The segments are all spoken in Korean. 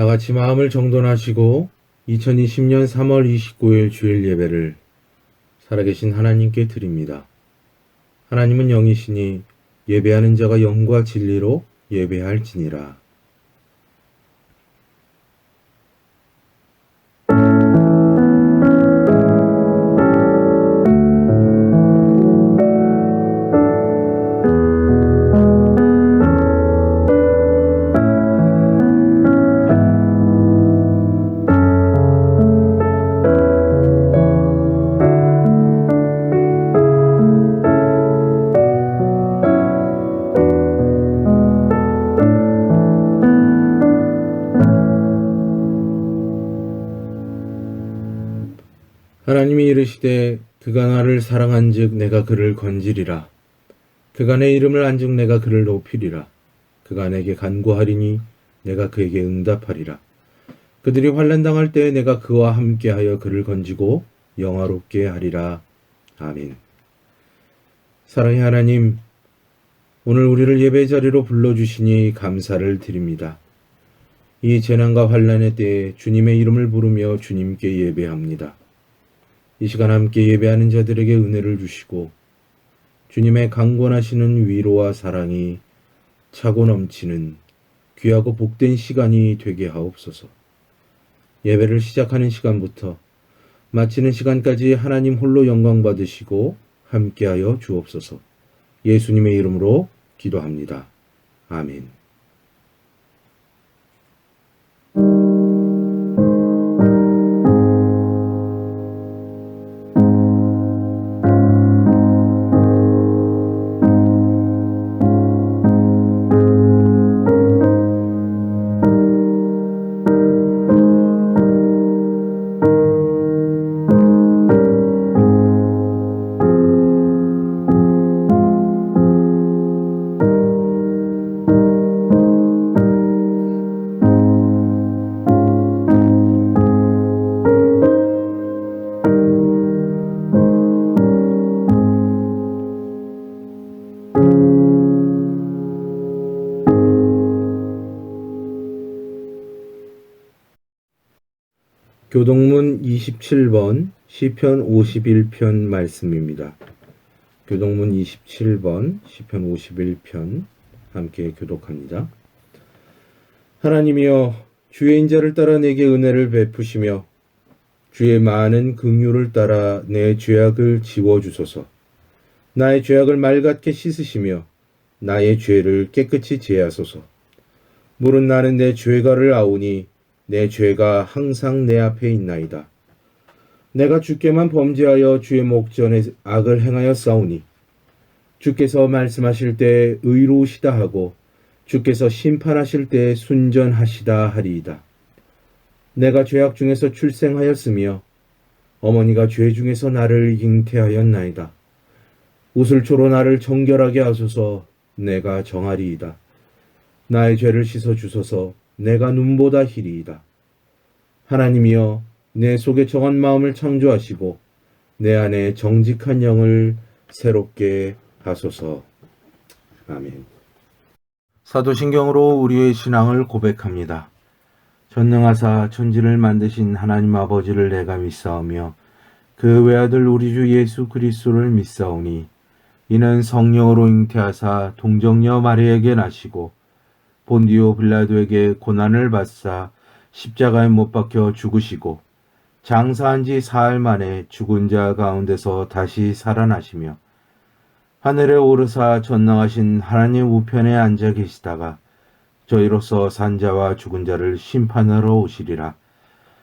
다 같이 마음을 정돈하시고 2020년 3월 29일 주일 예배를 살아계신 하나님께 드립니다. 하나님은 영이시니 예배하는 자가 영과 진리로 예배할지니라. 하나님이 이르시되 그가 나를 사랑한즉 내가 그를 건지리라. 그가 내 이름을 안즉 내가 그를 높이리라. 그가 내게 간구하리니 내가 그에게 응답하리라. 그들이 환난당할 때에 내가 그와 함께하여 그를 건지고 영화롭게 하리라. 아멘. 사랑의 하나님, 오늘 우리를 예배 자리로 불러주시니 감사를 드립니다. 이 재난과 환난의 때에 주님의 이름을 부르며 주님께 예배합니다. 이 시간 함께 예배하는 자들에게 은혜를 주시고 주님의 강권하시는 위로와 사랑이 차고 넘치는 귀하고 복된 시간이 되게 하옵소서. 예배를 시작하는 시간부터 마치는 시간까지 하나님 홀로 영광 받으시고 함께하여 주옵소서. 예수님의 이름으로 기도합니다. 아멘. 교동문 27번 시편 51편 말씀입니다. 교동문 27번 시편 51편 함께 교독합니다. 하나님이여, 주의 인자를 따라 내게 은혜를 베푸시며 주의 많은 긍휼을 따라 내 죄악을 지워주소서. 나의 죄악을 맑게 씻으시며 나의 죄를 깨끗이 제하소서. 물은 나는 내 죄가를 아오니 내 죄가 항상 내 앞에 있나이다. 내가 주께만 범죄하여 주의 목전에 악을 행하여 싸우니 주께서 말씀하실 때 의로우시다 하고 주께서 심판하실 때 순전하시다 하리이다. 내가 죄악 중에서 출생하였으며 어머니가 죄 중에서 나를 잉태하였나이다. 우슬초로 나를 정결하게 하소서. 내가 정하리이다. 나의 죄를 씻어 주소서. 내가 눈보다 희리이다. 하나님이여, 내 속에 정한 마음을 창조하시고 내 안에 정직한 영을 새롭게 하소서. 아멘. 사도신경으로 우리의 신앙을 고백합니다. 전능하사 천지를 만드신 하나님 아버지를 내가 믿사오며 그 외아들 우리 주 예수 그리스도를 믿사오니 이는 성령으로 잉태하사 동정녀 마리에게 나시고 본디오 빌라도에게 고난을 받사 십자가에 못 박혀 죽으시고 장사한 지 사흘 만에 죽은 자 가운데서 다시 살아나시며 하늘에 오르사 전능하신 하나님 우편에 앉아 계시다가 저희로서 산 자와 죽은 자를 심판하러 오시리라.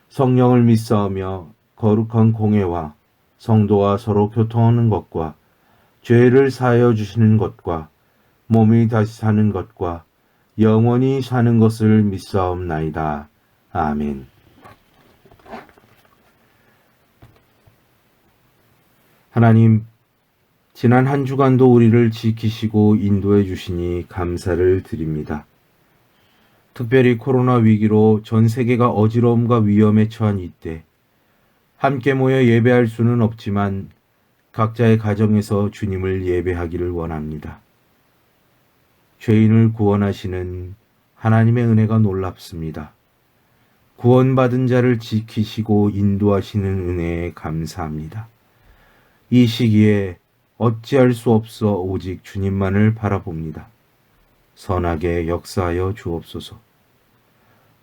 성령을 믿사오며 거룩한 공회와 성도와 서로 교통하는 것과 죄를 사하여 주시는 것과 몸이 다시 사는 것과 영원히 사는 것을 믿사옵나이다. 아멘. 하나님, 지난 한 주간도 우리를 지키시고 인도해 주시니 감사를 드립니다. 특별히 코로나 위기로 전 세계가 어지러움과 위험에 처한 이때 함께 모여 예배할 수는 없지만 각자의 가정에서 주님을 예배하기를 원합니다. 죄인을 구원하시는 하나님의 은혜가 놀랍습니다. 구원받은 자를 지키시고 인도하시는 은혜에 감사합니다. 이 시기에 어찌할 수 없어 오직 주님만을 바라봅니다. 선하게 역사하여 주옵소서.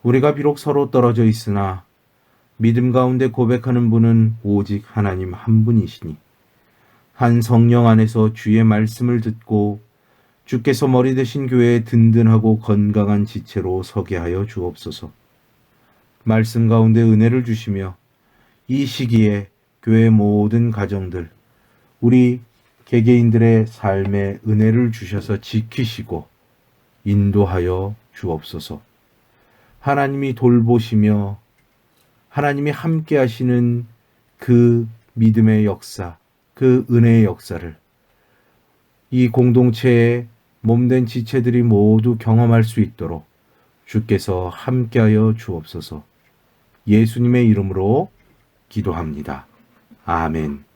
우리가 비록 서로 떨어져 있으나 믿음 가운데 고백하는 분은 오직 하나님 한 분이시니 한 성령 안에서 주의 말씀을 듣고 주께서 머리 되신 교회에 든든하고 건강한 지체로 서게 하여 주옵소서. 말씀 가운데 은혜를 주시며 이 시기에 교회 모든 가정들, 우리 개개인들의 삶에 은혜를 주셔서 지키시고 인도하여 주옵소서. 하나님이 돌보시며 하나님이 함께 하시는 그 믿음의 역사, 그 은혜의 역사를 이 공동체의 몸된 지체들이 모두 경험할 수 있도록 주께서 함께하여 주옵소서. 예수님의 이름으로 기도합니다. 아멘.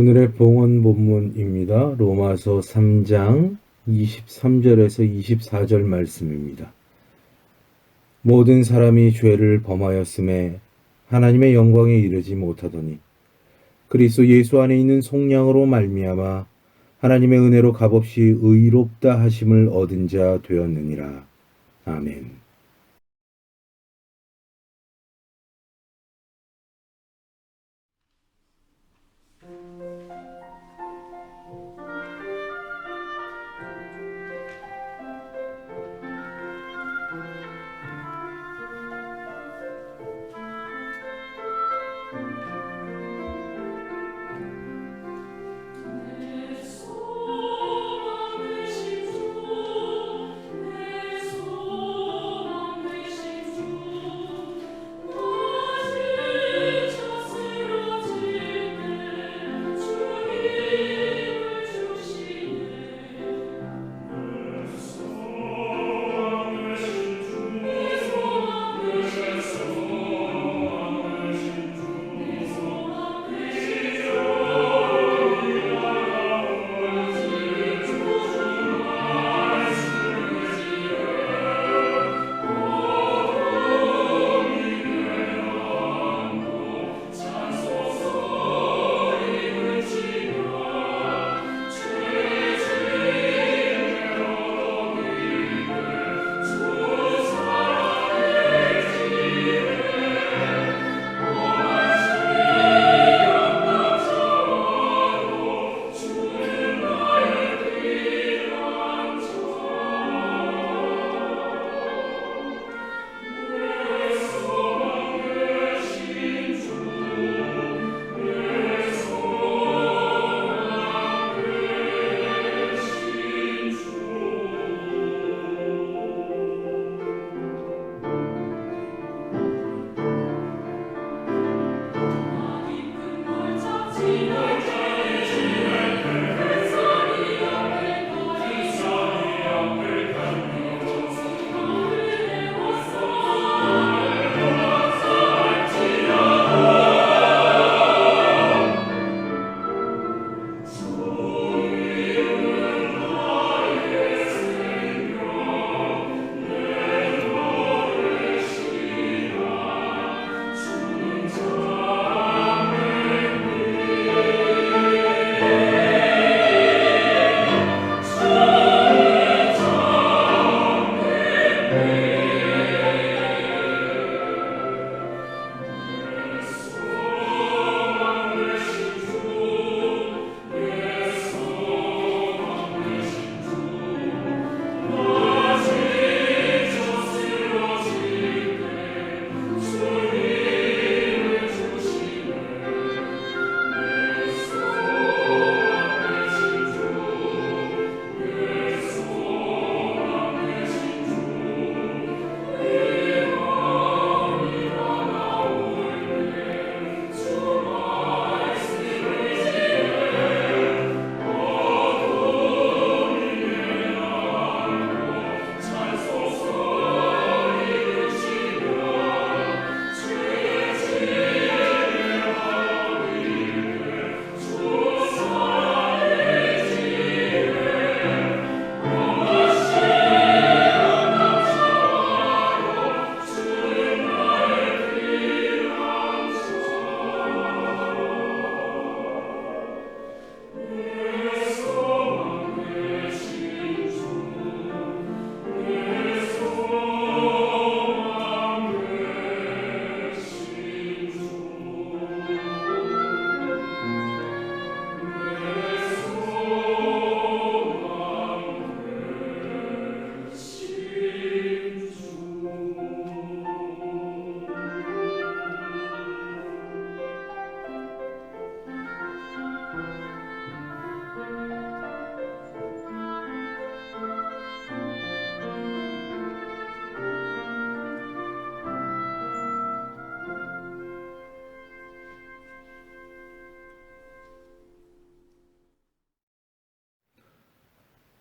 오늘의 봉헌 본문입니다. 로마서 3장 23절에서 24절 말씀입니다. 모든 사람이 죄를 범하였음에 하나님의 영광에 이르지 못하더니 그리스도 예수 안에 있는 속량으로 말미암아 하나님의 은혜로 값없이 의롭다 하심을 얻은 자 되었느니라. 아멘.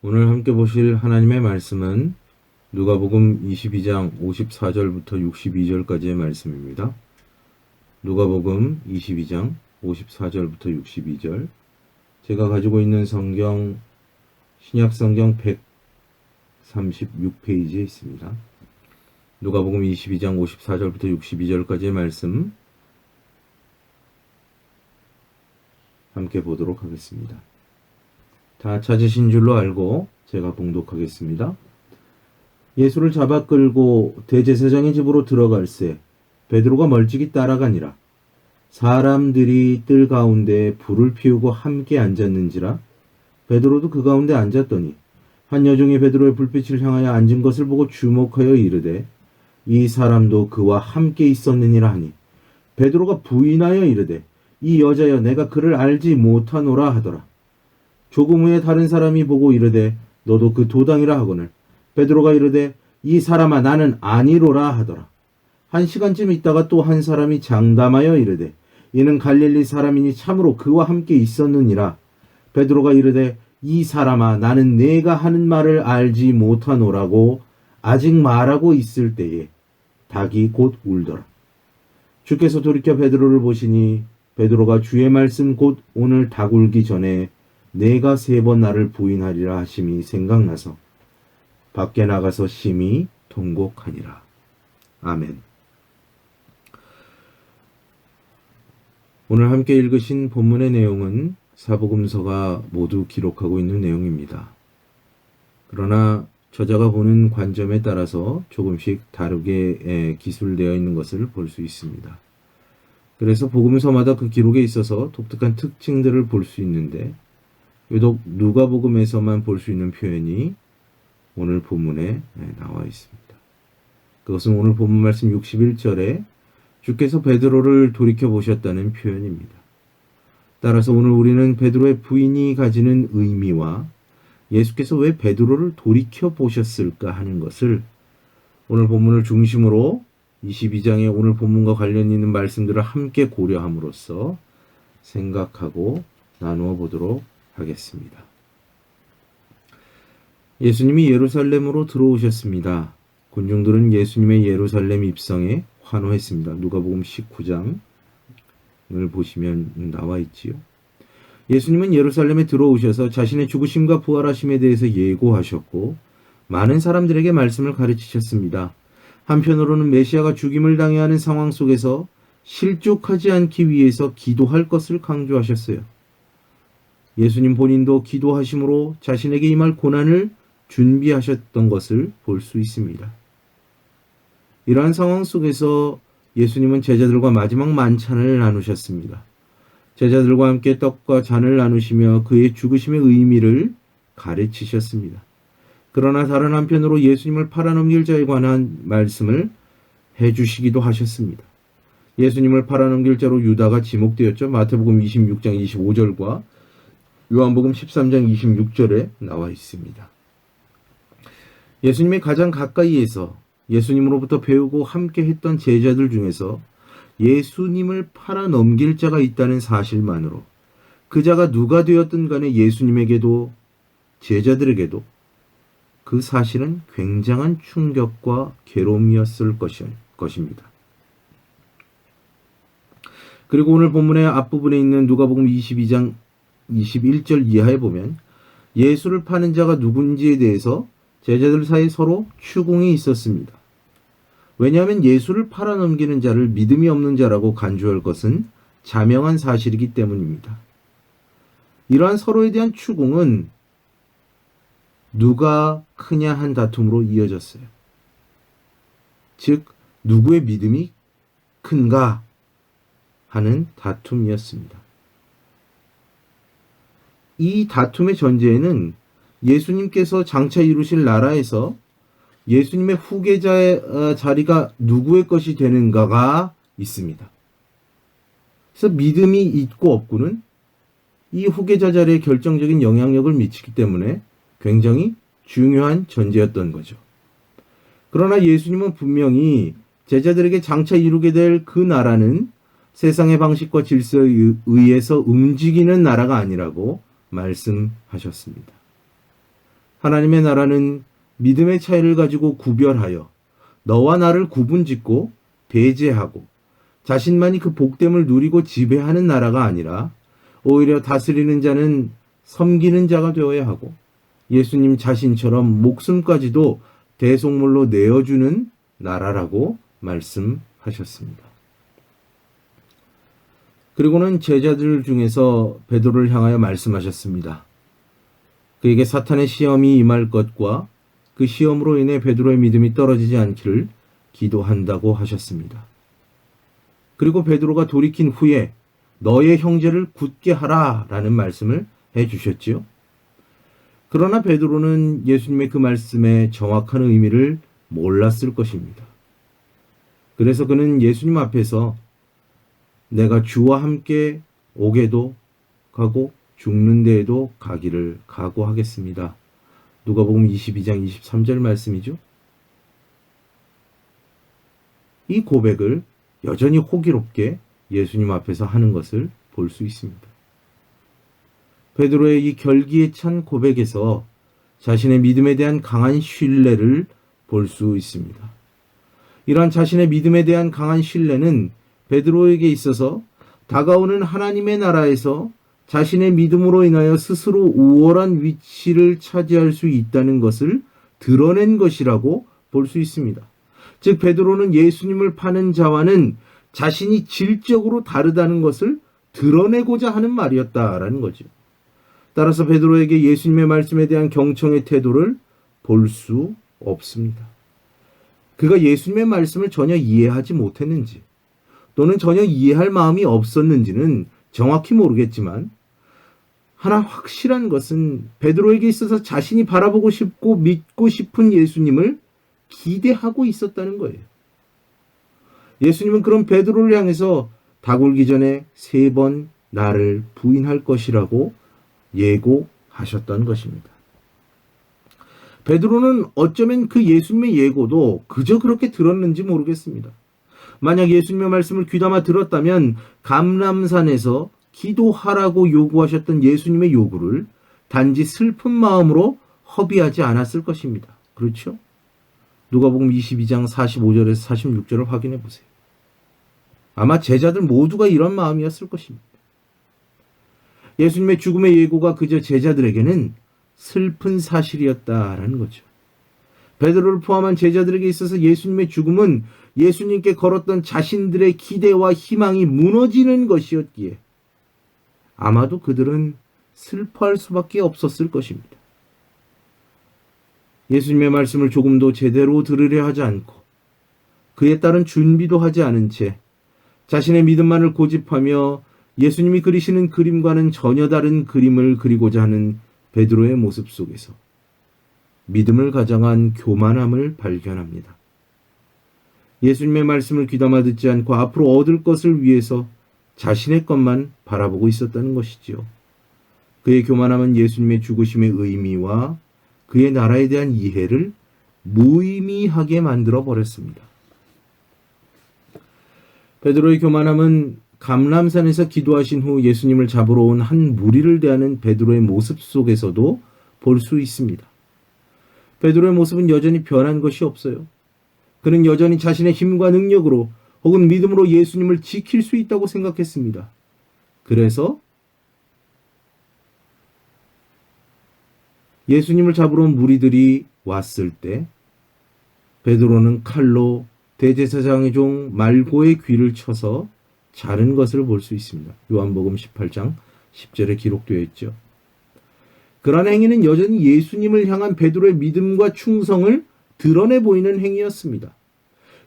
오늘 함께 보실 하나님의 말씀은 누가복음 22장 54절부터 62절까지의 말씀입니다. 누가복음 22장 54절부터 62절. 제가 가지고 있는 성경 신약성경 136페이지에 있습니다. 누가복음 22장 54절부터 62절까지의 말씀 함께 보도록 하겠습니다. 다 찾으신 줄로 알고 제가 봉독하겠습니다. 예수를 잡아 끌고 대제사장의 집으로 들어갈새 베드로가 멀찍이 따라가니라. 사람들이 뜰 가운데 불을 피우고 함께 앉았는지라. 베드로도 그 가운데 앉았더니 한 여종이 베드로의 불빛을 향하여 앉은 것을 보고 주목하여 이르되 이 사람도 그와 함께 있었느니라 하니 베드로가 부인하여 이르되 이 여자여 내가 그를 알지 못하노라 하더라. 조금 후에 다른 사람이 보고 이르되 너도 그 도당이라 하거늘 베드로가 이르되 이 사람아 나는 아니로라 하더라. 한 시간쯤 있다가 또 한 사람이 장담하여 이르되 이는 갈릴리 사람이니 참으로 그와 함께 있었느니라. 베드로가 이르되 이 사람아 나는 내가 하는 말을 알지 못하노라고 아직 말하고 있을 때에 닭이 곧 울더라. 주께서 돌이켜 베드로를 보시니 베드로가 주의 말씀 곧 오늘 닭 울기 전에 내가 3번 나를 부인하리라 하심이 생각나서 밖에 나가서 심히 통곡하니라. 아멘. 오늘 함께 읽으신 본문의 내용은 사복음서가 모두 기록하고 있는 내용입니다. 그러나 저자가 보는 관점에 따라서 조금씩 다르게 기술되어 있는 것을 볼 수 있습니다. 그래서 복음서마다 그 기록에 있어서 독특한 특징들을 볼 수 있는데 유독 누가복음에서만 볼 수 있는 표현이 오늘 본문에 나와 있습니다. 그것은 오늘 본문 말씀 61절에 주께서 베드로를 돌이켜 보셨다는 표현입니다. 따라서 오늘 우리는 베드로의 부인이 가지는 의미와 예수께서 왜 베드로를 돌이켜 보셨을까 하는 것을 오늘 본문을 중심으로 22장의 오늘 본문과 관련 있는 말씀들을 함께 고려함으로써 생각하고 나누어 보도록 하겠습니다. 예수님이 예루살렘으로 들어오셨습니다. 군중들은 예수님의 예루살렘 입성에 환호했습니다. 누가복음 19장을 보시면 나와 있지요. 예수님은 예루살렘에 들어오셔서 자신의 죽으심과 부활하심에 대해서 예고하셨고 많은 사람들에게 말씀을 가르치셨습니다. 한편으로는 메시아가 죽임을 당해야 하는 상황 속에서 실족하지 않기 위해서 기도할 것을 강조하셨어요. 예수님 본인도 기도하심으로 자신에게 임할 고난을 준비하셨던 것을 볼 수 있습니다. 이러한 상황 속에서 예수님은 제자들과 마지막 만찬을 나누셨습니다. 제자들과 함께 떡과 잔을 나누시며 그의 죽으심의 의미를 가르치셨습니다. 그러나 다른 한편으로 예수님을 팔아넘길 자에 관한 말씀을 해주시기도 하셨습니다. 예수님을 팔아넘길 자로 유다가 지목되었죠. 마태복음 26장 25절과 요한복음 13장 26절에 나와 있습니다. 예수님의 가장 가까이에서 예수님으로부터 배우고 함께 했던 제자들 중에서 예수님을 팔아넘길 자가 있다는 사실만으로 그 자가 누가 되었든 간에 예수님에게도 제자들에게도 그 사실은 굉장한 충격과 괴로움이었을 것입니다. 그리고 오늘 본문의 앞부분에 있는 누가복음 22장 21절 이하에 보면 예수를 파는 자가 누군지에 대해서 제자들 사이에 서로 추궁이 있었습니다. 왜냐하면 예수를 팔아넘기는 자를 믿음이 없는 자라고 간주할 것은 자명한 사실이기 때문입니다. 이러한 서로에 대한 추궁은 누가 크냐 한 다툼으로 이어졌어요. 즉 누구의 믿음이 큰가 하는 다툼이었습니다. 이 다툼의 전제에는 예수님께서 장차 이루실 나라에서 예수님의 후계자의 자리가 누구의 것이 되는가가 있습니다. 그래서 믿음이 있고 없고는 이 후계자 자리에 결정적인 영향력을 미치기 때문에 굉장히 중요한 전제였던 거죠. 그러나 예수님은 분명히 제자들에게 장차 이루게 될 그 나라는 세상의 방식과 질서에 의해서 움직이는 나라가 아니라고 말씀하셨습니다. 하나님의 나라는 믿음의 차이를 가지고 구별하여 너와 나를 구분짓고 배제하고 자신만이 그 복됨을 누리고 지배하는 나라가 아니라 오히려 다스리는 자는 섬기는 자가 되어야 하고 예수님 자신처럼 목숨까지도 대속물로 내어주는 나라라고 말씀하셨습니다. 그리고는 제자들 중에서 베드로를 향하여 말씀하셨습니다. 그에게 사탄의 시험이 임할 것과 그 시험으로 인해 베드로의 믿음이 떨어지지 않기를 기도한다고 하셨습니다. 그리고 베드로가 돌이킨 후에 너의 형제를 굳게 하라 라는 말씀을 해주셨지요. 그러나 베드로는 예수님의 그 말씀의 정확한 의미를 몰랐을 것입니다. 그래서 그는 예수님 앞에서 내가 주와 함께 오게도 가고 죽는 데에도 가기를 각오하겠습니다. 누가복음 22장 23절 말씀이죠. 이 고백을 여전히 호기롭게 예수님 앞에서 하는 것을 볼 수 있습니다. 베드로의 이 결기에 찬 고백에서 자신의 믿음에 대한 강한 신뢰를 볼 수 있습니다. 이러한 자신의 믿음에 대한 강한 신뢰는 베드로에게 있어서 다가오는 하나님의 나라에서 자신의 믿음으로 인하여 스스로 우월한 위치를 차지할 수 있다는 것을 드러낸 것이라고 볼 수 있습니다. 즉 베드로는 예수님을 파는 자와는 자신이 질적으로 다르다는 것을 드러내고자 하는 말이었다라는 거죠. 따라서 베드로에게 예수님의 말씀에 대한 경청의 태도를 볼 수 없습니다. 그가 예수님의 말씀을 전혀 이해하지 못했는지 또는 전혀 이해할 마음이 없었는지는 정확히 모르겠지만 하나 확실한 것은 베드로에게 있어서 자신이 바라보고 싶고 믿고 싶은 예수님을 기대하고 있었다는 거예요. 예수님은 그런 베드로를 향해서 닭 울기 전에 3번 나를 부인할 것이라고 예고하셨던 것입니다. 베드로는 어쩌면 그 예수님의 예고도 그저 그렇게 들었는지 모르겠습니다. 만약 예수님의 말씀을 귀담아 들었다면 감람산에서 기도하라고 요구하셨던 예수님의 요구를 단지 슬픈 마음으로 허비하지 않았을 것입니다. 그렇죠? 누가복음 22장 45절에서 46절을 확인해 보세요. 아마 제자들 모두가 이런 마음이었을 것입니다. 예수님의 죽음의 예고가 그저 제자들에게는 슬픈 사실이었다라는 거죠. 베드로를 포함한 제자들에게 있어서 예수님의 죽음은 예수님께 걸었던 자신들의 기대와 희망이 무너지는 것이었기에 아마도 그들은 슬퍼할 수밖에 없었을 것입니다. 예수님의 말씀을 조금도 제대로 들으려 하지 않고 그에 따른 준비도 하지 않은 채 자신의 믿음만을 고집하며 예수님이 그리시는 그림과는 전혀 다른 그림을 그리고자 하는 베드로의 모습 속에서 믿음을 가장한 교만함을 발견합니다. 예수님의 말씀을 귀담아 듣지 않고 앞으로 얻을 것을 위해서 자신의 것만 바라보고 있었다는 것이지요. 그의 교만함은 예수님의 죽으심의 의미와 그의 나라에 대한 이해를 무의미하게 만들어 버렸습니다. 베드로의 교만함은 감람산에서 기도하신 후 예수님을 잡으러 온 한 무리를 대하는 베드로의 모습 속에서도 볼 수 있습니다. 베드로의 모습은 여전히 변한 것이 없어요. 그는 여전히 자신의 힘과 능력으로 혹은 믿음으로 예수님을 지킬 수 있다고 생각했습니다. 그래서 예수님을 잡으러 온 무리들이 왔을 때 베드로는 칼로 대제사장의 종 말고의 귀를 쳐서 자른 것을 볼 수 있습니다. 요한복음 18장 10절에 기록되어 있죠. 그러한 행위는 여전히 예수님을 향한 베드로의 믿음과 충성을 드러내 보이는 행위였습니다.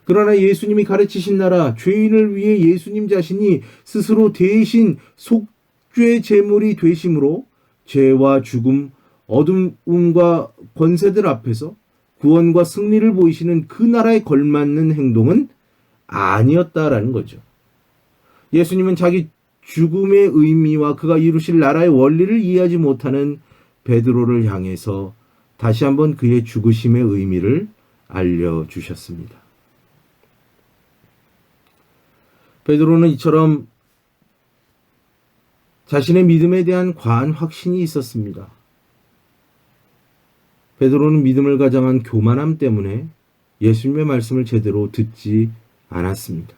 그러나 예수님이 가르치신 나라, 죄인을 위해 예수님 자신이 스스로 대신 속죄 제물이 되심으로 죄와 죽음, 어둠과 권세들 앞에서 구원과 승리를 보이시는 그 나라에 걸맞는 행동은 아니었다라는 거죠. 예수님은 자기 죽음의 의미와 그가 이루실 나라의 원리를 이해하지 못하는 베드로를 향해서 다시 한번 그의 죽으심의 의미를 알려주셨습니다. 베드로는 이처럼 자신의 믿음에 대한 과한 확신이 있었습니다. 베드로는 믿음을 가장한 교만함 때문에 예수님의 말씀을 제대로 듣지 않았습니다.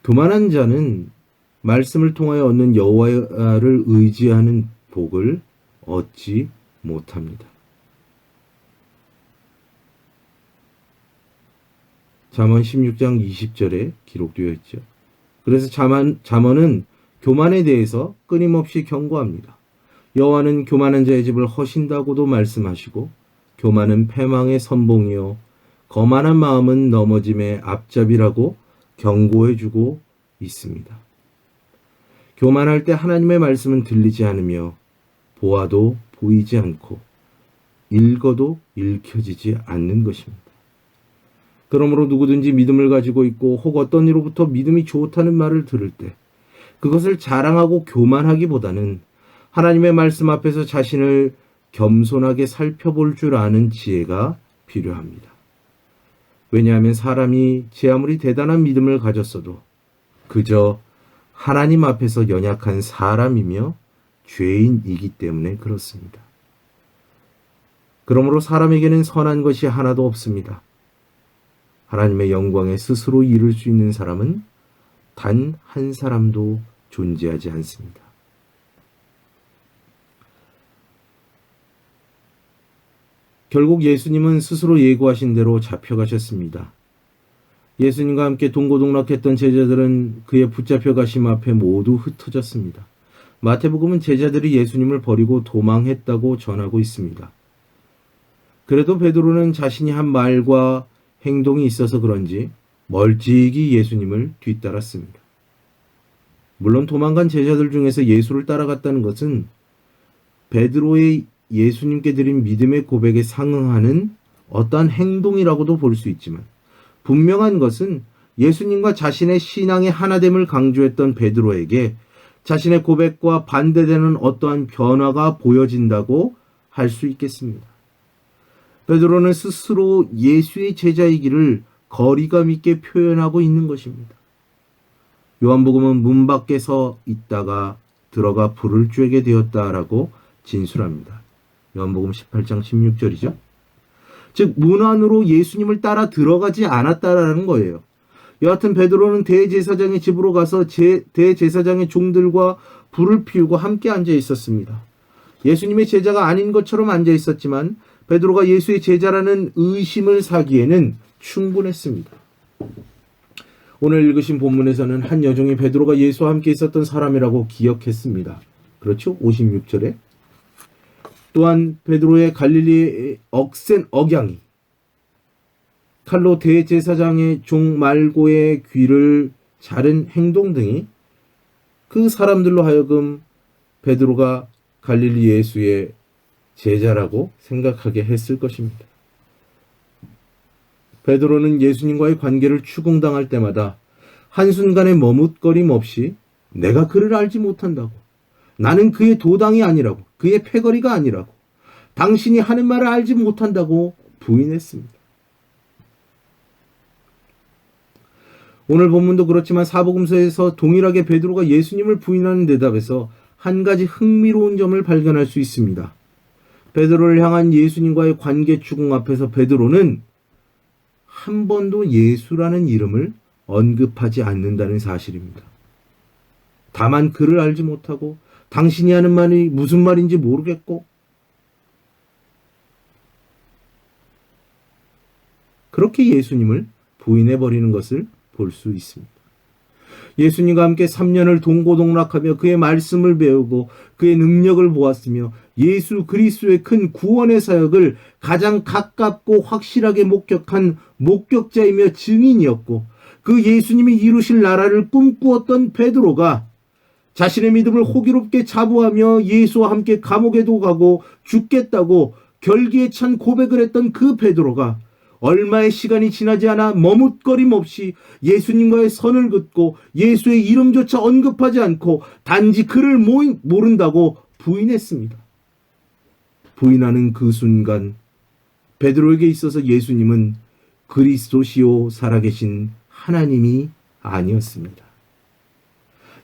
교만한 자는 말씀을 통하여 얻는 여호와를 의지하는 복을 얻지 못합니다. 잠언 16장 20절에 기록되어 있죠. 그래서 잠언은 교만에 대해서 끊임없이 경고합니다. 여호와는 교만한 자의 집을 허신다고도 말씀하시고 교만은 패망의 선봉이요 거만한 마음은 넘어짐의 앞잡이라고 경고해주고 있습니다. 교만할 때 하나님의 말씀은 들리지 않으며 보아도 보이지 않고 읽어도 읽혀지지 않는 것입니다. 그러므로 누구든지 믿음을 가지고 있고 혹 어떤 이로부터 믿음이 좋다는 말을 들을 때 그것을 자랑하고 교만하기보다는 하나님의 말씀 앞에서 자신을 겸손하게 살펴볼 줄 아는 지혜가 필요합니다. 왜냐하면 사람이 제 아무리 대단한 믿음을 가졌어도 그저 하나님 앞에서 연약한 사람이며 죄인이기 때문에 그렇습니다. 그러므로 사람에게는 선한 것이 하나도 없습니다. 하나님의 영광에 스스로 이룰 수 있는 사람은 단 한 사람도 존재하지 않습니다. 결국 예수님은 스스로 예고하신 대로 잡혀가셨습니다. 예수님과 함께 동고동락했던 제자들은 그의 붙잡혀 가심 앞에 모두 흩어졌습니다. 마태복음은 제자들이 예수님을 버리고 도망했다고 전하고 있습니다. 그래도 베드로는 자신이 한 말과 행동이 있어서 그런지 멀찍이 예수님을 뒤따랐습니다. 물론 도망간 제자들 중에서 예수를 따라갔다는 것은 베드로의 예수님께 드린 믿음의 고백에 상응하는 어떠한 행동이라고도 볼 수 있지만 분명한 것은 예수님과 자신의 신앙의 하나됨을 강조했던 베드로에게 자신의 고백과 반대되는 어떠한 변화가 보여진다고 할 수 있겠습니다. 베드로는 스스로 예수의 제자이기를 거리감 있게 표현하고 있는 것입니다. 요한복음은 문 밖에 서 있다가 들어가 불을 쬐게 되었다라고 진술합니다. 요한복음 18장 16절이죠. 즉 문 안으로 예수님을 따라 들어가지 않았다라는 거예요. 여하튼 베드로는 대제사장의 집으로 가서 대제사장의 종들과 불을 피우고 함께 앉아 있었습니다. 예수님의 제자가 아닌 것처럼 앉아 있었지만 베드로가 예수의 제자라는 의심을 사기에는 충분했습니다. 오늘 읽으신 본문에서는 한 여종이 베드로가 예수와 함께 있었던 사람이라고 기억했습니다. 그렇죠? 56절에. 또한 베드로의 갈릴리의 억센 억양이 칼로 대제사장의 종 말고의 귀를 자른 행동 등이 그 사람들로 하여금 베드로가 갈릴리 예수의 제자라고 생각하게 했을 것입니다. 베드로는 예수님과의 관계를 추궁당할 때마다 한순간의 머뭇거림 없이 내가 그를 알지 못한다고, 나는 그의 도당이 아니라고, 그의 패거리가 아니라고, 당신이 하는 말을 알지 못한다고 부인했습니다. 오늘 본문도 그렇지만 사복음서에서 동일하게 베드로가 예수님을 부인하는 대답에서 한 가지 흥미로운 점을 발견할 수 있습니다. 베드로를 향한 예수님과의 관계 추궁 앞에서 베드로는 한 번도 예수라는 이름을 언급하지 않는다는 사실입니다. 다만 그를 알지 못하고 당신이 하는 말이 무슨 말인지 모르겠고 그렇게 예수님을 부인해버리는 것을 볼 수 있습니다. 예수님과 함께 3년을 동고동락하며 그의 말씀을 배우고 그의 능력을 보았으며 예수 그리스도의 큰 구원의 사역을 가장 가깝고 확실하게 목격한 목격자이며 증인이었고 그 예수님이 이루실 나라를 꿈꾸었던 베드로가 자신의 믿음을 호기롭게 자부하며 예수와 함께 감옥에도 가고 죽겠다고 결기에 찬 고백을 했던 그 베드로가 얼마의 시간이 지나지 않아 머뭇거림 없이 예수님과의 선을 긋고 예수의 이름조차 언급하지 않고 단지 그를 모른다고 부인했습니다. 부인하는 그 순간 베드로에게 있어서 예수님은 그리스도시요 살아계신 하나님이 아니었습니다.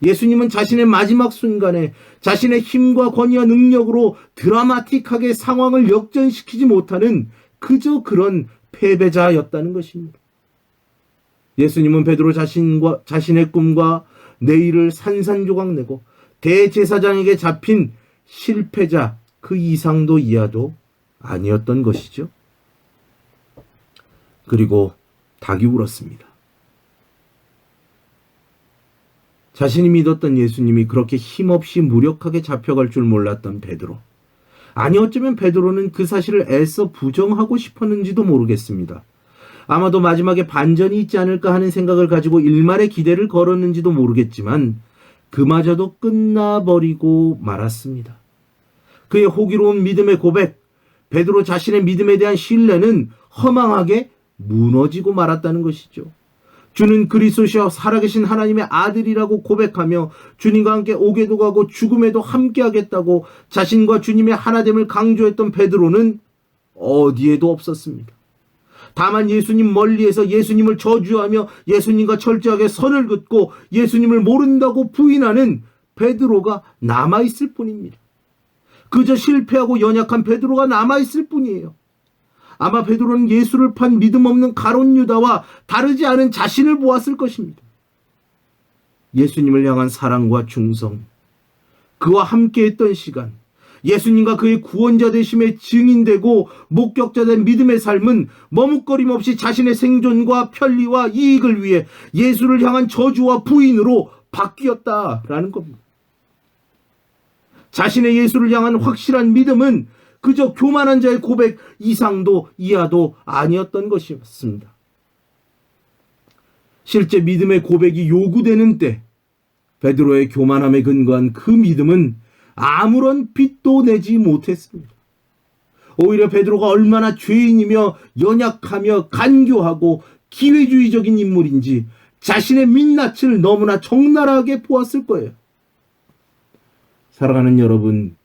예수님은 자신의 마지막 순간에 자신의 힘과 권위와 능력으로 드라마틱하게 상황을 역전시키지 못하는 그저 그런 패배자였다는 것입니다. 예수님은 베드로 자신의 꿈과 내일을 산산조각내고 대제사장에게 잡힌 실패자 그 이상도 이하도 아니었던 것이죠. 그리고 닭이 울었습니다. 자신이 믿었던 예수님이 그렇게 힘없이 무력하게 잡혀갈 줄 몰랐던 베드로. 아니 어쩌면 베드로는 그 사실을 애써 부정하고 싶었는지도 모르겠습니다. 아마도 마지막에 반전이 있지 않을까 하는 생각을 가지고 일말의 기대를 걸었는지도 모르겠지만 그마저도 끝나버리고 말았습니다. 그의 호기로운 믿음의 고백, 베드로 자신의 믿음에 대한 신뢰는 허망하게 무너지고 말았다는 것이죠. 주는 그리스도시여 살아계신 하나님의 아들이라고 고백하며 주님과 함께 오게도 가고 죽음에도 함께하겠다고 자신과 주님의 하나됨을 강조했던 베드로는 어디에도 없었습니다. 다만 예수님 멀리에서 예수님을 저주하며 예수님과 철저하게 선을 긋고 예수님을 모른다고 부인하는 베드로가 남아있을 뿐입니다. 그저 실패하고 연약한 베드로가 남아있을 뿐이에요. 아마 베드로는 예수를 판 믿음 없는 가룟 유다와 다르지 않은 자신을 보았을 것입니다. 예수님을 향한 사랑과 충성, 그와 함께했던 시간, 예수님과 그의 구원자 되심에 증인되고 목격자된 믿음의 삶은 머뭇거림 없이 자신의 생존과 편리와 이익을 위해 예수를 향한 저주와 부인으로 바뀌었다라는 겁니다. 자신의 예수를 향한 확실한 믿음은 그저 교만한 자의 고백 이상도 이하도 아니었던 것이었습니다. 실제 믿음의 고백이 요구되는 때 베드로의 교만함에 근거한 그 믿음은 아무런 빛도 내지 못했습니다. 오히려 베드로가 얼마나 죄인이며 연약하며 간교하고 기회주의적인 인물인지 자신의 민낯을 너무나 적나라하게 보았을 거예요. 사랑하는 여러분,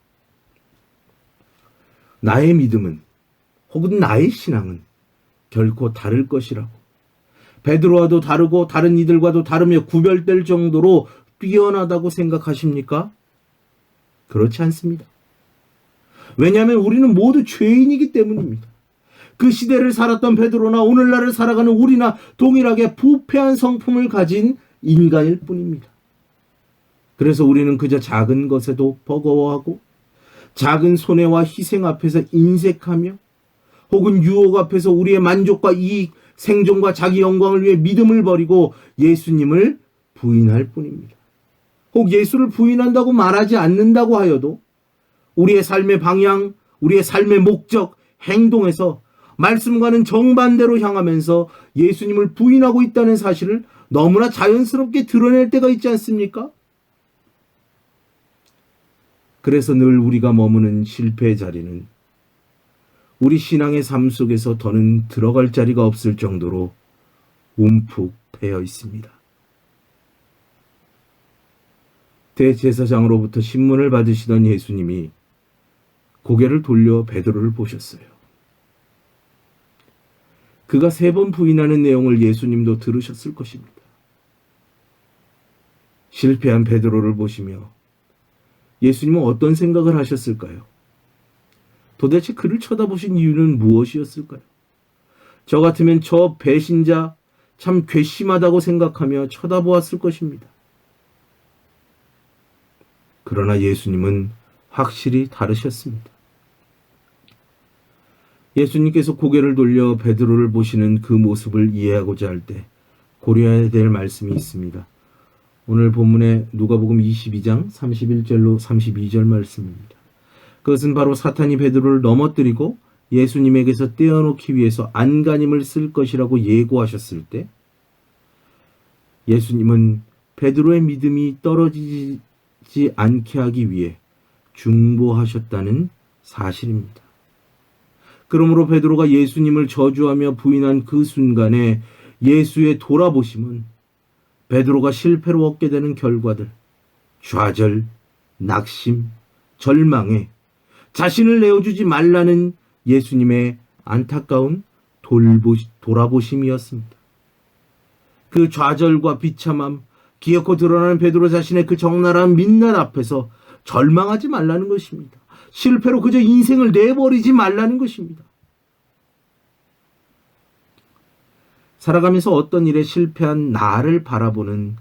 나의 믿음은 혹은 나의 신앙은 결코 다를 것이라고, 베드로와도 다르고 다른 이들과도 다르며 구별될 정도로 뛰어나다고 생각하십니까? 그렇지 않습니다. 왜냐하면 우리는 모두 죄인이기 때문입니다. 그 시대를 살았던 베드로나 오늘날을 살아가는 우리나 동일하게 부패한 성품을 가진 인간일 뿐입니다. 그래서 우리는 그저 작은 것에도 버거워하고 작은 손해와 희생 앞에서 인색하며 혹은 유혹 앞에서 우리의 만족과 이익, 생존과 자기 영광을 위해 믿음을 버리고 예수님을 부인할 뿐입니다. 혹 예수를 부인한다고 말하지 않는다고 하여도 우리의 삶의 방향, 우리의 삶의 목적, 행동에서 말씀과는 정반대로 향하면서 예수님을 부인하고 있다는 사실을 너무나 자연스럽게 드러낼 때가 있지 않습니까? 그래서 늘 우리가 머무는 실패의 자리는 우리 신앙의 삶 속에서 더는 들어갈 자리가 없을 정도로 움푹 패여 있습니다. 대제사장으로부터 신문을 받으시던 예수님이 고개를 돌려 베드로를 보셨어요. 그가 3번 부인하는 내용을 예수님도 들으셨을 것입니다. 실패한 베드로를 보시며 예수님은 어떤 생각을 하셨을까요? 도대체 그를 쳐다보신 이유는 무엇이었을까요? 저 같으면 저 배신자 참 괘씸하다고 생각하며 쳐다보았을 것입니다. 그러나 예수님은 확실히 다르셨습니다. 예수님께서 고개를 돌려 베드로를 보시는 그 모습을 이해하고자 할 때 고려해야 될 말씀이 있습니다. 오늘 본문의 누가복음 22장 31절로 32절 말씀입니다. 그것은 바로 사탄이 베드로를 넘어뜨리고 예수님에게서 떼어놓기 위해서 안간힘을 쓸 것이라고 예고하셨을 때 예수님은 베드로의 믿음이 떨어지지 않게 하기 위해 중보하셨다는 사실입니다. 그러므로 베드로가 예수님을 저주하며 부인한 그 순간에 예수의 돌아보심은 베드로가 실패로 얻게 되는 결과들, 좌절, 낙심, 절망에 자신을 내어주지 말라는 예수님의 안타까운 돌아보심이었습니다. 그 좌절과 비참함, 기어코 드러나는 베드로 자신의 그 적나라한 민낯 앞에서 절망하지 말라는 것입니다. 실패로 그저 인생을 내버리지 말라는 것입니다. 살아가면서 어떤 일에 실패한 나를 바라보는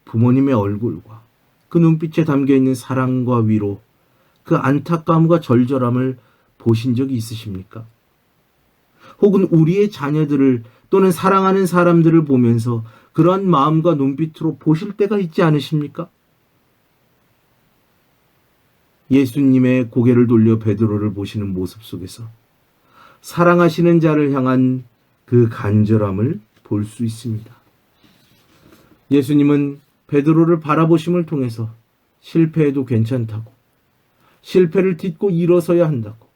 부모님의 얼굴과 그 눈빛에 담겨있는 사랑과 위로, 그 안타까움과 절절함을 보신 적이 있으십니까? 혹은 우리의 자녀들을 또는 사랑하는 사람들을 보면서 그러한 마음과 눈빛으로 보실 때가 있지 않으십니까? 예수님의 고개를 돌려 베드로를 보시는 모습 속에서 사랑하시는 자를 향한 그 간절함을 볼 수 있습니다. 예수님은 베드로를 바라보심을 통해서 실패해도 괜찮다고, 실패를 딛고 일어서야 한다고,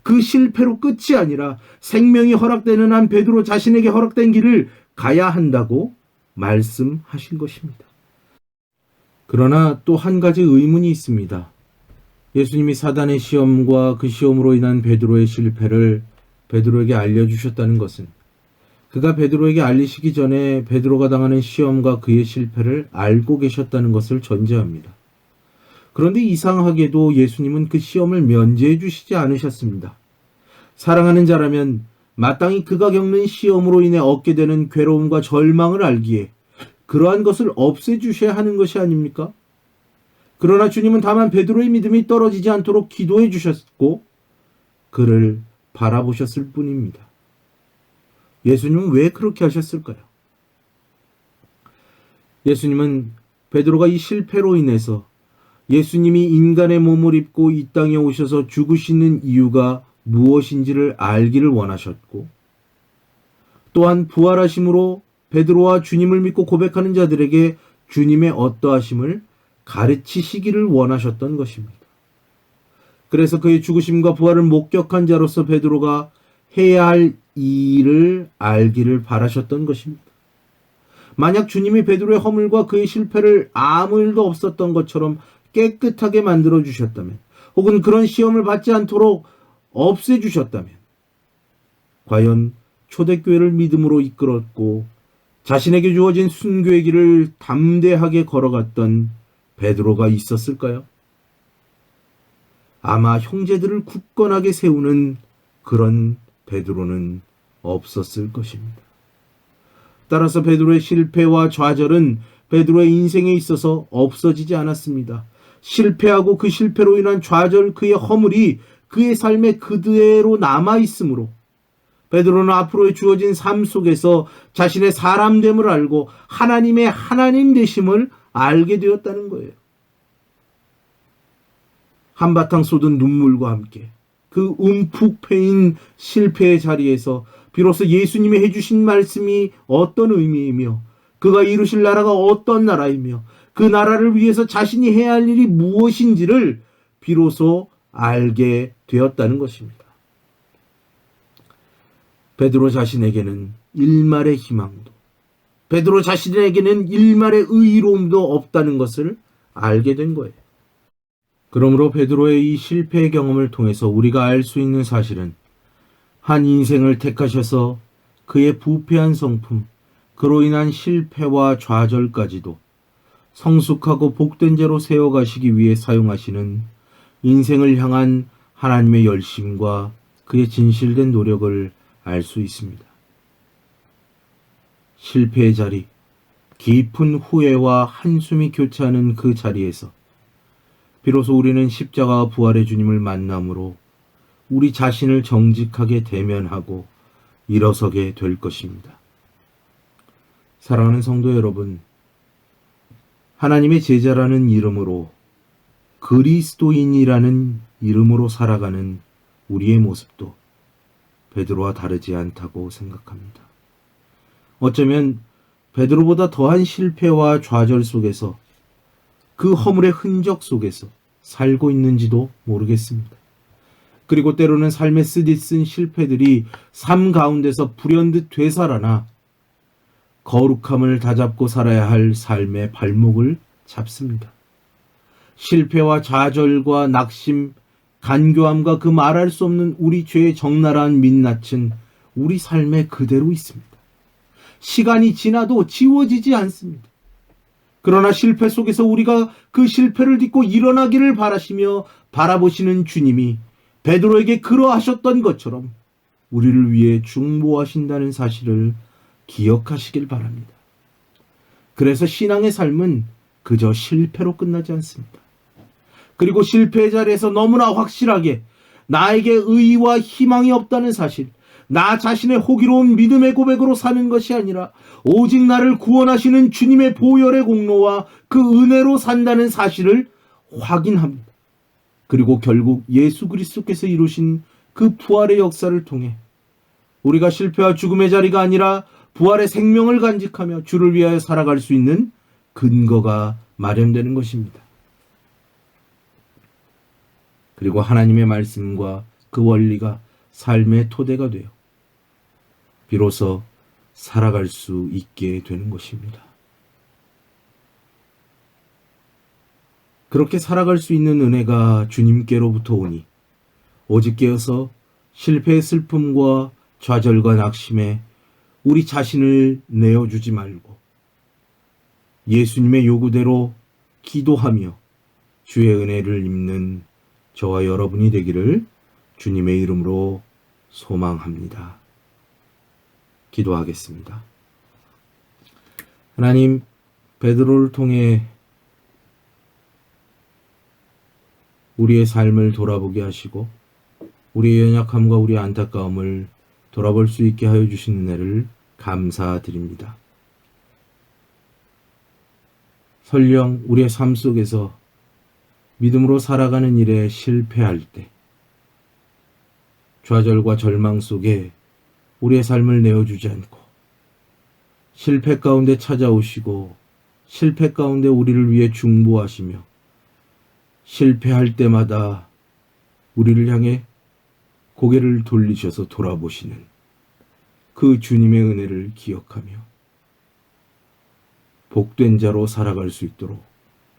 그 실패로 끝이 아니라 생명이 허락되는 한 베드로 자신에게 허락된 길을 가야 한다고 말씀하신 것입니다. 그러나 또 한 가지 의문이 있습니다. 예수님이 사단의 시험과 그 시험으로 인한 베드로의 실패를 베드로에게 알려주셨다는 것은 그가 베드로에게 알리시기 전에 베드로가 당하는 시험과 그의 실패를 알고 계셨다는 것을 전제합니다. 그런데 이상하게도 예수님은 그 시험을 면제해 주시지 않으셨습니다. 사랑하는 자라면 마땅히 그가 겪는 시험으로 인해 얻게 되는 괴로움과 절망을 알기에 그러한 것을 없애주셔야 하는 것이 아닙니까? 그러나 주님은 다만 베드로의 믿음이 떨어지지 않도록 기도해 주셨고 그를 바라보셨을 뿐입니다. 예수님은 왜 그렇게 하셨을까요? 예수님은 베드로가 이 실패로 인해서 예수님이 인간의 몸을 입고 이 땅에 오셔서 죽으시는 이유가 무엇인지를 알기를 원하셨고, 또한 부활하심으로 베드로와 주님을 믿고 고백하는 자들에게 주님의 어떠하심을 가르치시기를 원하셨던 것입니다. 그래서 그의 죽으심과 부활을 목격한 자로서 베드로가 해야 할 일을 알기를 바라셨던 것입니다. 만약 주님이 베드로의 허물과 그의 실패를 아무 일도 없었던 것처럼 깨끗하게 만들어 주셨다면, 혹은 그런 시험을 받지 않도록 없애 주셨다면, 과연 초대교회를 믿음으로 이끌었고 자신에게 주어진 순교의 길을 담대하게 걸어갔던 베드로가 있었을까요? 아마 형제들을 굳건하게 세우는 그런 베드로는 없었을 것입니다. 따라서 베드로의 실패와 좌절은 베드로의 인생에 있어서 없어지지 않았습니다. 실패하고 그 실패로 인한 좌절, 그의 허물이 그의 삶에 그대로 남아있으므로 베드로는 앞으로 주어진 삶 속에서 자신의 사람됨을 알고 하나님의 하나님 되심을 알게 되었다는 거예요. 한바탕 쏟은 눈물과 함께 그 움푹 패인 실패의 자리에서 비로소 예수님이 해주신 말씀이 어떤 의미이며 그가 이루실 나라가 어떤 나라이며 그 나라를 위해서 자신이 해야 할 일이 무엇인지를 비로소 알게 되었다는 것입니다. 베드로 자신에게는 일말의 희망도, 베드로 자신에게는 일말의 의로움도 없다는 것을 알게 된 거예요. 그러므로 베드로의 이 실패의 경험을 통해서 우리가 알 수 있는 사실은 한 인생을 택하셔서 그의 부패한 성품, 그로 인한 실패와 좌절까지도 성숙하고 복된 자로 세워가시기 위해 사용하시는 인생을 향한 하나님의 열심과 그의 진실된 노력을 알 수 있습니다. 실패의 자리, 깊은 후회와 한숨이 교차하는 그 자리에서 비로소 우리는 십자가와 부활의 주님을 만남으로 우리 자신을 정직하게 대면하고 일어서게 될 것입니다. 사랑하는 성도 여러분, 하나님의 제자라는 이름으로, 그리스도인이라는 이름으로 살아가는 우리의 모습도 베드로와 다르지 않다고 생각합니다. 어쩌면 베드로보다 더한 실패와 좌절 속에서, 그 허물의 흔적 속에서 살고 있는지도 모르겠습니다. 그리고 때로는 삶의 쓰디쓴 실패들이 삶 가운데서 불현듯 되살아나 거룩함을 다잡고 살아야 할 삶의 발목을 잡습니다. 실패와 좌절과 낙심, 간교함과 그 말할 수 없는 우리 죄의 적나라한 민낯은 우리 삶에 그대로 있습니다. 시간이 지나도 지워지지 않습니다. 그러나 실패 속에서 우리가 그 실패를 딛고 일어나기를 바라시며 바라보시는 주님이 베드로에게 그러하셨던 것처럼 우리를 위해 중보하신다는 사실을 기억하시길 바랍니다. 그래서 신앙의 삶은 그저 실패로 끝나지 않습니다. 그리고 실패의 자리에서 너무나 확실하게 나에게 의의와 희망이 없다는 사실, 나 자신의 호기로운 믿음의 고백으로 사는 것이 아니라 오직 나를 구원하시는 주님의 보혈의 공로와 그 은혜로 산다는 사실을 확인합니다. 그리고 결국 예수 그리스도께서 이루신 그 부활의 역사를 통해 우리가 실패와 죽음의 자리가 아니라 부활의 생명을 간직하며 주를 위하여 살아갈 수 있는 근거가 마련되는 것입니다. 그리고 하나님의 말씀과 그 원리가 삶의 토대가 되어 비로소 살아갈 수 있게 되는 것입니다. 그렇게 살아갈 수 있는 은혜가 주님께로부터 오니 오직 깨어서 실패의 슬픔과 좌절과 낙심에 우리 자신을 내어주지 말고 예수님의 요구대로 기도하며 주의 은혜를 입는 저와 여러분이 되기를 주님의 이름으로 소망합니다. 기도하겠습니다. 하나님, 베드로를 통해 우리의 삶을 돌아보게 하시고 우리의 연약함과 우리의 안타까움을 돌아볼 수 있게 하여 주신 은혜를 감사드립니다. 설령 우리의 삶 속에서 믿음으로 살아가는 일에 실패할 때 좌절과 절망 속에 우리의 삶을 내어주지 않고 실패 가운데 찾아오시고 실패 가운데 우리를 위해 중보하시며 실패할 때마다 우리를 향해 고개를 돌리셔서 돌아보시는 그 주님의 은혜를 기억하며 복된 자로 살아갈 수 있도록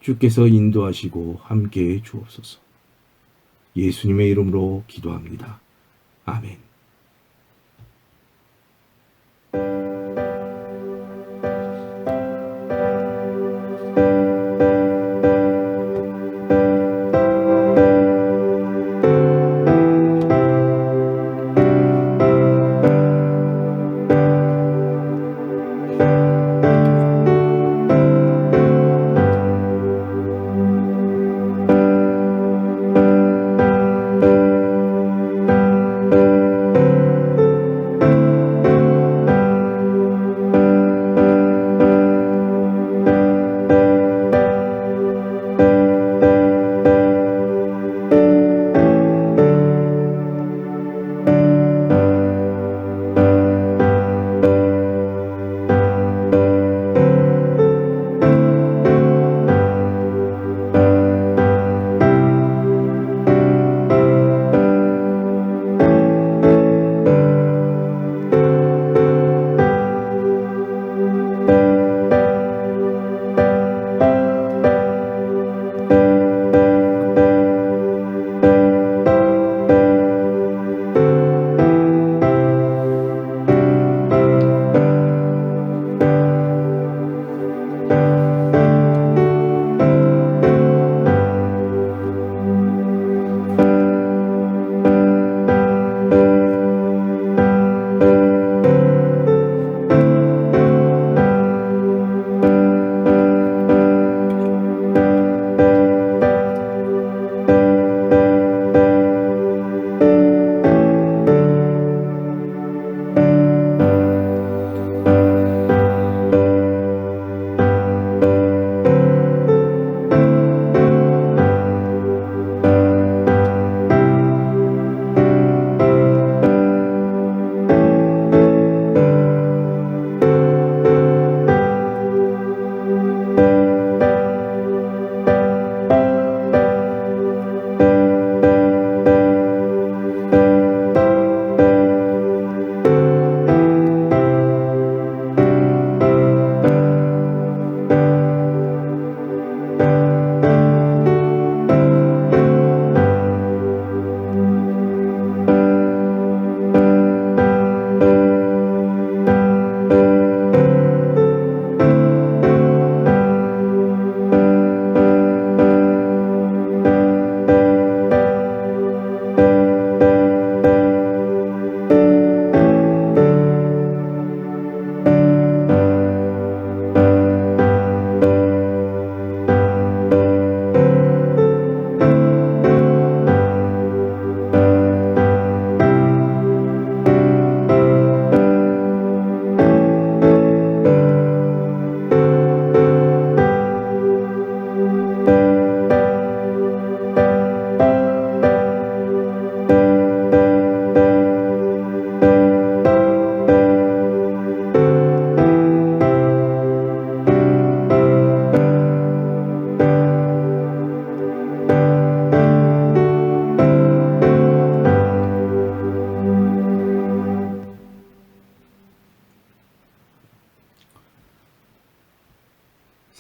주께서 인도하시고 함께해 주옵소서. 예수님의 이름으로 기도합니다. 아멘.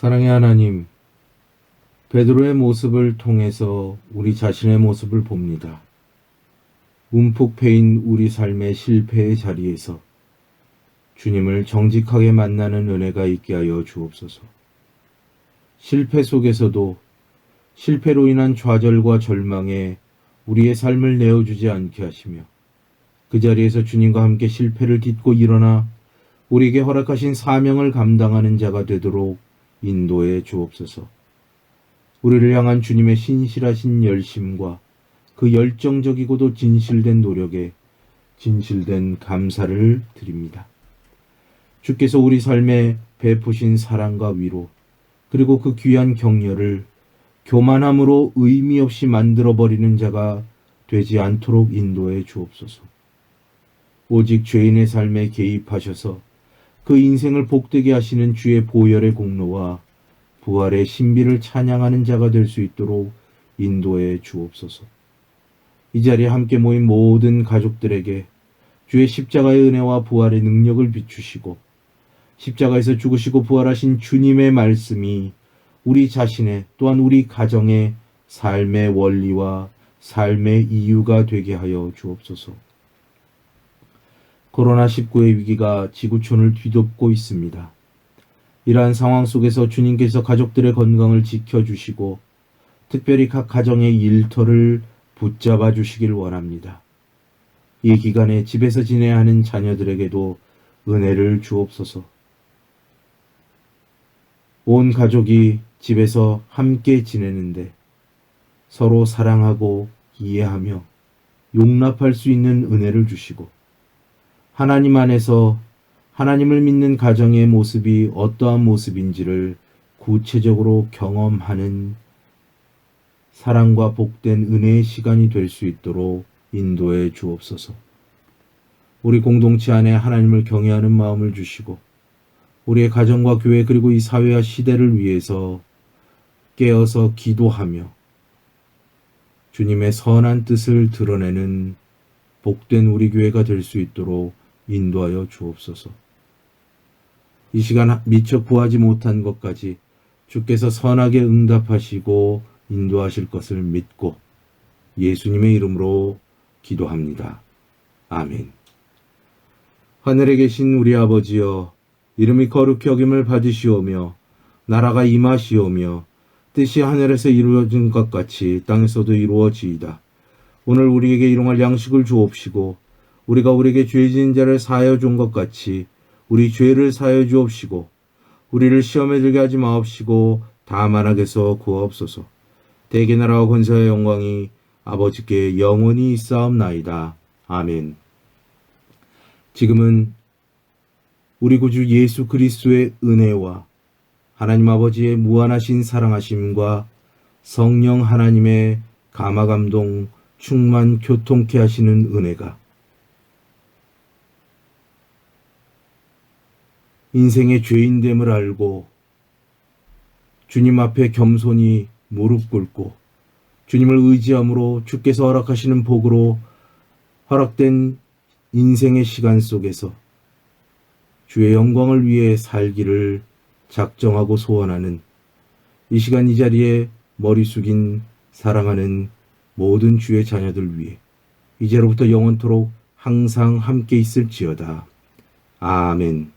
사랑의 하나님, 베드로의 모습을 통해서 우리 자신의 모습을 봅니다. 움푹 패인 우리 삶의 실패의 자리에서 주님을 정직하게 만나는 은혜가 있게 하여 주옵소서. 실패 속에서도 실패로 인한 좌절과 절망에 우리의 삶을 내어주지 않게 하시며 그 자리에서 주님과 함께 실패를 딛고 일어나 우리에게 허락하신 사명을 감당하는 자가 되도록 인도해 주옵소서. 우리를 향한 주님의 신실하신 열심과 그 열정적이고도 진실된 노력에 진실된 감사를 드립니다. 주께서 우리 삶에 베푸신 사랑과 위로 그리고 그 귀한 격려를 교만함으로 의미 없이 만들어버리는 자가 되지 않도록 인도해 주옵소서. 오직 죄인의 삶에 개입하셔서 그 인생을 복되게 하시는 주의 보혈의 공로와 부활의 신비를 찬양하는 자가 될 수 있도록 인도해 주옵소서. 이 자리에 함께 모인 모든 가족들에게 주의 십자가의 은혜와 부활의 능력을 비추시고 십자가에서 죽으시고 부활하신 주님의 말씀이 우리 자신의 또한 우리 가정의 삶의 원리와 삶의 이유가 되게 하여 주옵소서. 코로나19의 위기가 지구촌을 뒤덮고 있습니다. 이러한 상황 속에서 주님께서 가족들의 건강을 지켜주시고 특별히 각 가정의 일터를 붙잡아 주시길 원합니다. 이 기간에 집에서 지내야 하는 자녀들에게도 은혜를 주옵소서. 온 가족이 집에서 함께 지내는데 서로 사랑하고 이해하며 용납할 수 있는 은혜를 주시고 하나님 안에서 하나님을 믿는 가정의 모습이 어떠한 모습인지를 구체적으로 경험하는 사랑과 복된 은혜의 시간이 될 수 있도록 인도해 주옵소서. 우리 공동체 안에 하나님을 경외하는 마음을 주시고 우리의 가정과 교회 그리고 이 사회와 시대를 위해서 깨어서 기도하며 주님의 선한 뜻을 드러내는 복된 우리 교회가 될 수 있도록 인도하여 주옵소서. 이 시간 미처 구하지 못한 것까지 주께서 선하게 응답하시고 인도하실 것을 믿고 예수님의 이름으로 기도합니다. 아멘. 하늘에 계신 우리 아버지여, 이름이 거룩히 여김을 받으시오며 나라가 임하시오며 뜻이 하늘에서 이루어진 것 같이 땅에서도 이루어지이다. 오늘 우리에게 일용할 양식을 주옵시고 우리가 우리에게 죄 지은 자를 사하여 준 것 같이 우리 죄를 사하여 주옵시고 우리를 시험에 들게 하지 마옵시고 다만 악에서 구하옵소서. 대개 나라와 권세와 영광이 아버지께 영원히 있사옵나이다. 아멘. 지금은 우리 구주 예수 그리스도의 은혜와 하나님 아버지의 무한하신 사랑하심과 성령 하나님의 감화감동 충만 교통케 하시는 은혜가 인생의 죄인됨을 알고 주님 앞에 겸손히 무릎 꿇고 주님을 의지함으로 주께서 허락하시는 복으로 허락된 인생의 시간 속에서 주의 영광을 위해 살기를 작정하고 소원하는 이 시간 이 자리에 머리 숙인 사랑하는 모든 주의 자녀들 위해 이제로부터 영원토록 항상 함께 있을지어다. 아멘.